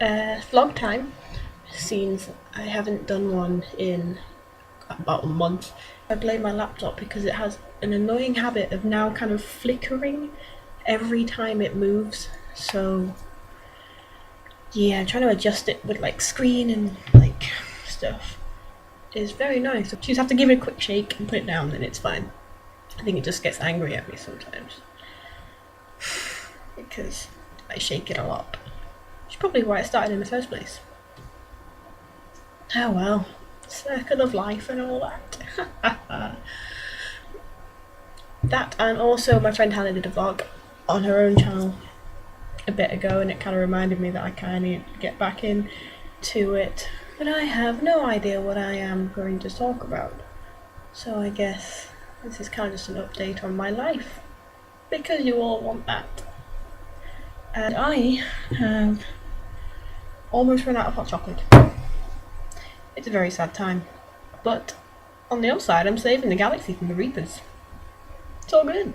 Vlog time. Seems I haven't done one in about a month. I blame my laptop because it has an annoying habit of now kind of flickering every time it moves. So yeah, trying to adjust it with like screen and like stuff is very nice. So you just have to give it a quick shake and put it down and it's fine. I think it just gets angry at me sometimes because I shake it a lot. Which is probably why it started in the first place. Oh well, circle of life and all that. That, and also my friend Hannah did a vlog on her own channel a bit ago, and it kind of reminded me that I kind of need to get back into it. But I have no idea what I am going to talk about. So I guess this is kind of just an update on my life, because you all want that. And I have almost run out of hot chocolate. It's a very sad time. But on the upside, I'm saving the galaxy from the Reapers. It's all good.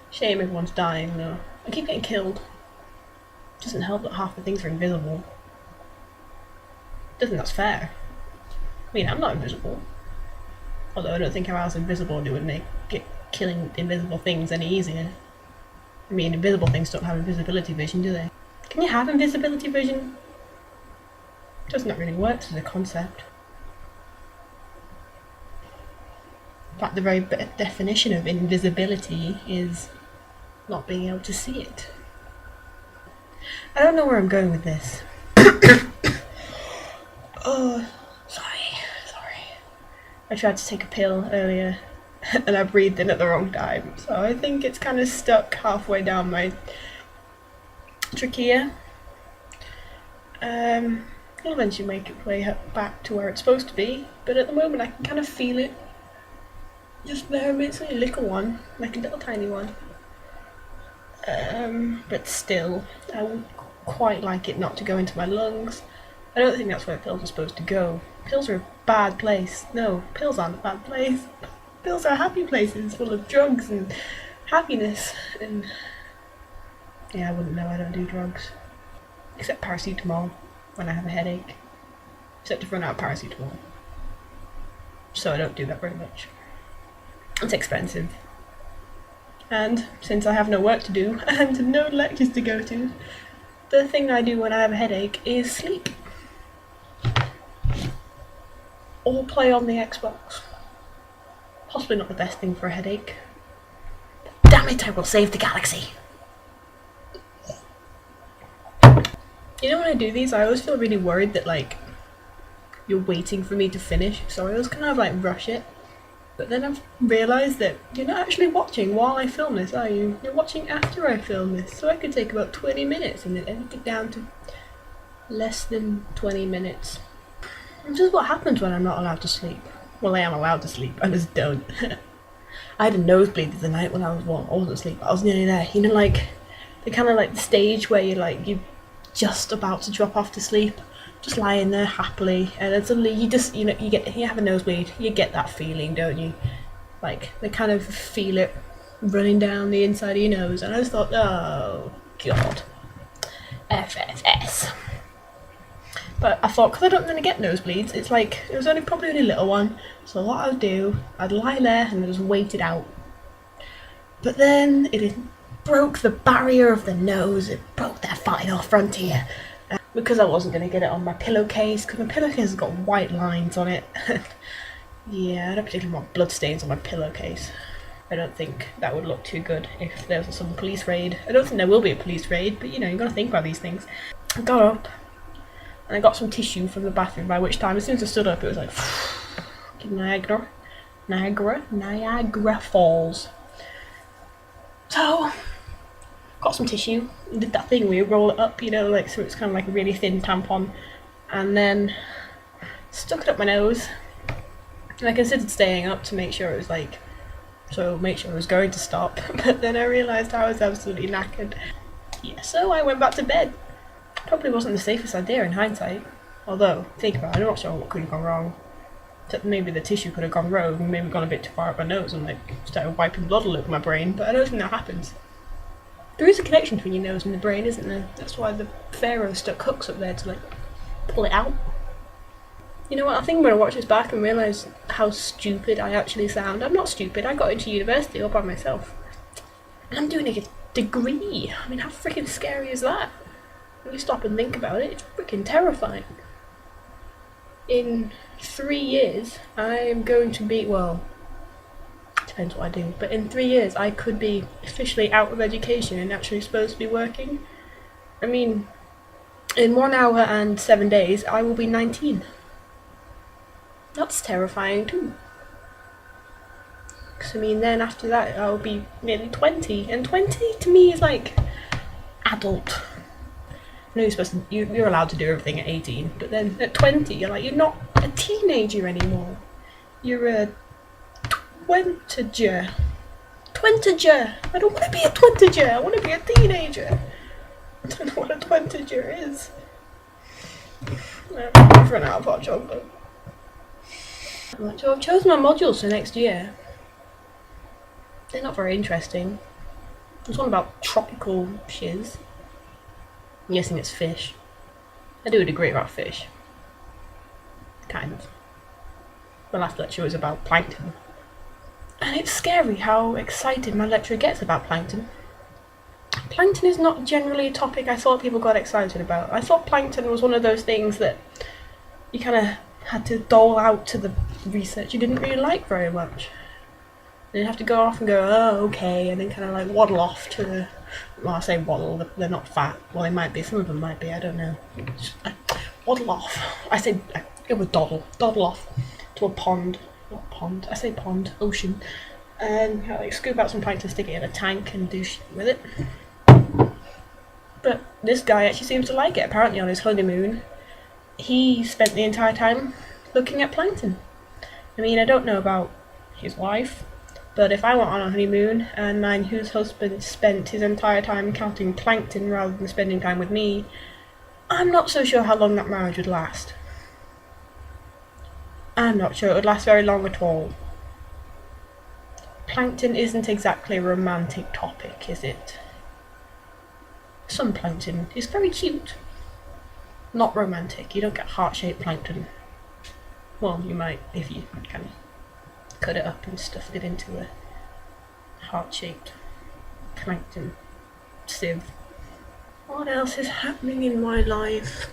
Shame everyone's dying though. I keep getting killed. Doesn't help that half the things are invisible. Doesn't that's fair. I mean, I'm not invisible. Although I don't think how else invisible it would make killing invisible things any easier. I mean, invisible things don't have invisibility vision, do they? Can you have invisibility vision? Doesn't really work as a concept. In fact, the very definition of invisibility is not being able to see it. I don't know where I'm going with this. Oh, sorry. I tried to take a pill earlier and I breathed in at the wrong time, so I think it's kind of stuck halfway down my trachea. It'll eventually make its way back to where it's supposed to be, but at the moment I can kind of feel it. Just there, it's a little one, like a little tiny one. But still, I would quite like it not to go into my lungs. I don't think that's where pills are supposed to go. Pills are a bad place. No, pills aren't a bad place. Pills are happy places full of drugs and happiness and... yeah, I wouldn't know, I don't do drugs. Except paracetamol when I have a headache. Except I've run out of paracetamol. So I don't do that very much. It's expensive. And since I have no work to do and no lectures to go to, the thing I do when I have a headache is sleep. Or play on the Xbox. Possibly not the best thing for a headache. But damn it, I will save the galaxy. You know when I do these, I always feel really worried that like you're waiting for me to finish, so I always kind of like rush it. But then I've realised that you're not actually watching while I film this, are you? You're watching after I film this, so I could take about 20 minutes and then edit it down to less than 20 minutes. This is what happens when I'm not allowed to sleep. Well, I am allowed to sleep, I just don't. I had a nosebleed the other night when I wasn't asleep, I was nearly there. You know, like, the kind of like the stage where you're just about to drop off to sleep, just lying there happily, and then suddenly you have a nosebleed. You get that feeling, don't you? Like, they kind of feel it running down the inside of your nose, and I just thought, oh god, FFS. But I thought, because I don't really get nosebleeds, it's like, it was probably only a little one, so what I would do, I'd lie there and just wait it out. But then it broke the barrier of the nose, it broke that final frontier. Because I wasn't going to get it on my pillowcase, because my pillowcase has got white lines on it. Yeah, I don't particularly want blood stains on my pillowcase. I don't think that would look too good if there was some police raid. I don't think there will be a police raid, but you know, you've got to think about these things. I got up, and I got some tissue from the bathroom, by which time, as soon as I stood up, it was like, Niagara Falls. So, got some tissue, did that thing where you roll it up, you know, like, so it's kind of like a really thin tampon, and then stuck it up my nose, and I considered staying up to make sure it was like, make sure it was going to stop, but then I realised I was absolutely knackered. Yeah, so I went back to bed. Probably wasn't the safest idea in hindsight, although, think about it, I'm not sure what could have gone wrong. Except maybe the tissue could have gone rogue and maybe gone a bit too far up my nose and like started wiping blood all over my brain, but I don't think that happens. There is a connection between your nose and the brain, isn't there? That's why the pharaoh stuck hooks up there to like pull it out. You know what, I think I'm going to watch this back and realise how stupid I actually sound. I'm not stupid, I got into university all by myself. And I'm doing a degree. I mean, how freaking scary is that? When you stop and think about it, it's freaking terrifying. In 3 years, I am going to be, well, depends what I do, but in 3 years I could be officially out of education and actually supposed to be working. I mean, in 1 hour and 7 days I will be 19. That's terrifying too. Because I mean, then after that I'll be nearly 20, and 20 to me is like adult. I know you're supposed to, you're allowed to do everything at 18, but then at 20 you're like, you're not a teenager anymore. You're a twentager. Twentager! I don't want to be a twentager, I want to be a teenager. I don't know what a twentager is. I've run out of hot chocolate. So I've chosen my modules for next year. They're not very interesting. There's one about tropical shiz. I'm guessing it's fish. I do a degree about fish. Kind of. My last lecture was about plankton. And it's scary how excited my lecturer gets about plankton. Plankton is not generally a topic I thought people got excited about. I thought plankton was one of those things that you kind of had to dole out to the research you didn't really like very much. And you have to go off and go, oh, okay, and then kind of like waddle off to the, well, I say waddle, they're not fat. Well, they might be, some of them might be, I don't know. Waddle off. I say, it was dawdle off to a pond. Not pond, I say pond, ocean. And like scoop out some plankton, stick it in a tank and do shit with it. But this guy actually seems to like it. Apparently on his honeymoon, he spent the entire time looking at plankton. I mean, I don't know about his wife, but if I went on a honeymoon and mine whose husband spent his entire time counting plankton rather than spending time with me, I'm not so sure how long that marriage would last. I'm not sure it would last very long at all. Plankton isn't exactly a romantic topic, is it? Some plankton is very cute. Not romantic. You don't get heart-shaped plankton. Well, you might if you kind of cut it up and stuff it into a heart-shaped plankton sieve. What else is happening in my life?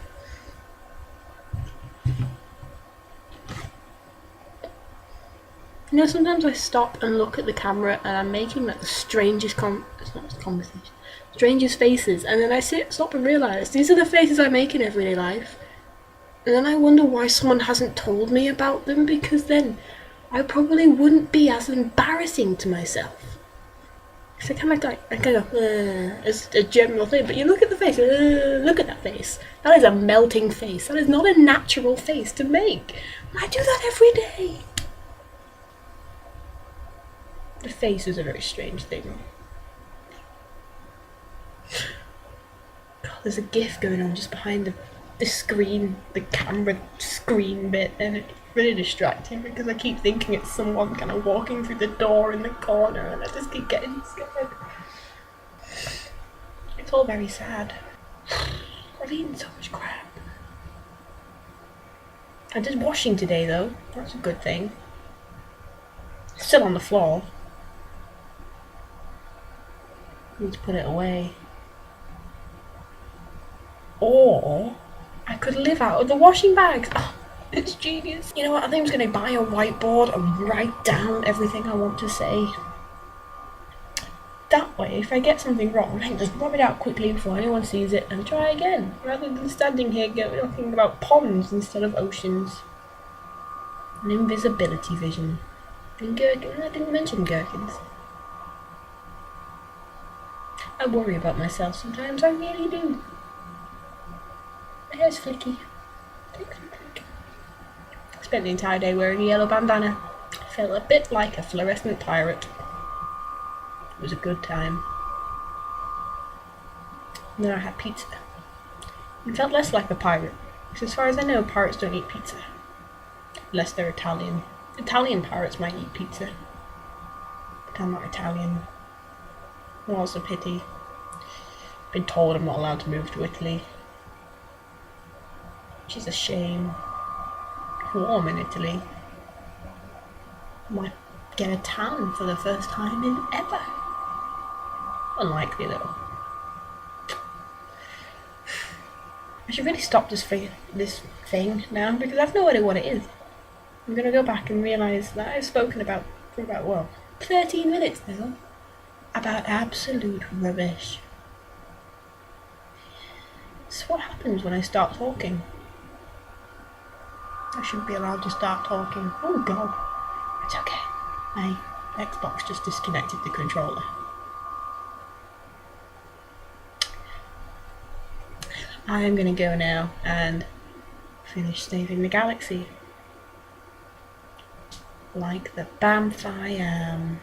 You know, sometimes I stop and look at the camera and I'm making like the strangest strangest faces, and then I stop and realise these are the faces I make in everyday life. And then I wonder why someone hasn't told me about them, because then I probably wouldn't be as embarrassing to myself. So I kind of go, it's a general thing, but you look at the face, look at that face. That is a melting face. That is not a natural face to make. I do that every day. The face is a very strange thing. God, there's a GIF going on just behind the screen, the camera screen bit, and it's really distracting because I keep thinking it's someone kind of walking through the door in the corner, and I just keep getting scared. It's all very sad. I've eaten so much crap. I did washing today though, that's a good thing. It's still on the floor. Need to put it away. Or I could live out of the washing bags. Oh, it's genius. You know what, I think I'm just going to buy a whiteboard and write down everything I want to say. That way, if I get something wrong, I can just rub it out quickly before anyone sees it and try again, rather than standing here talking about ponds instead of oceans. An invisibility vision. And gherkins, I didn't mention gherkins. I worry about myself sometimes, I really do. My hair's flicky. I spent the entire day wearing a yellow bandana. I felt a bit like a fluorescent pirate. It was a good time. And then I had pizza. It felt less like a pirate, because as far as I know, pirates don't eat pizza. Unless they're Italian. Italian pirates might eat pizza. But I'm not Italian. Well, it's a pity. been told I'm not allowed to move to Italy, which is a shame. Warm in Italy. Might get a tan for the first time in ever. Unlikely though. I should really stop this thing now because I've no idea what it is. I'm gonna go back and realise that I've spoken about for about, well, 13 minutes now about absolute rubbish. This is what happens when I start talking. I shouldn't be allowed to start talking. Oh god. It's okay. My Xbox just disconnected the controller. I am gonna go now and finish saving the galaxy. Like the Bamf I am.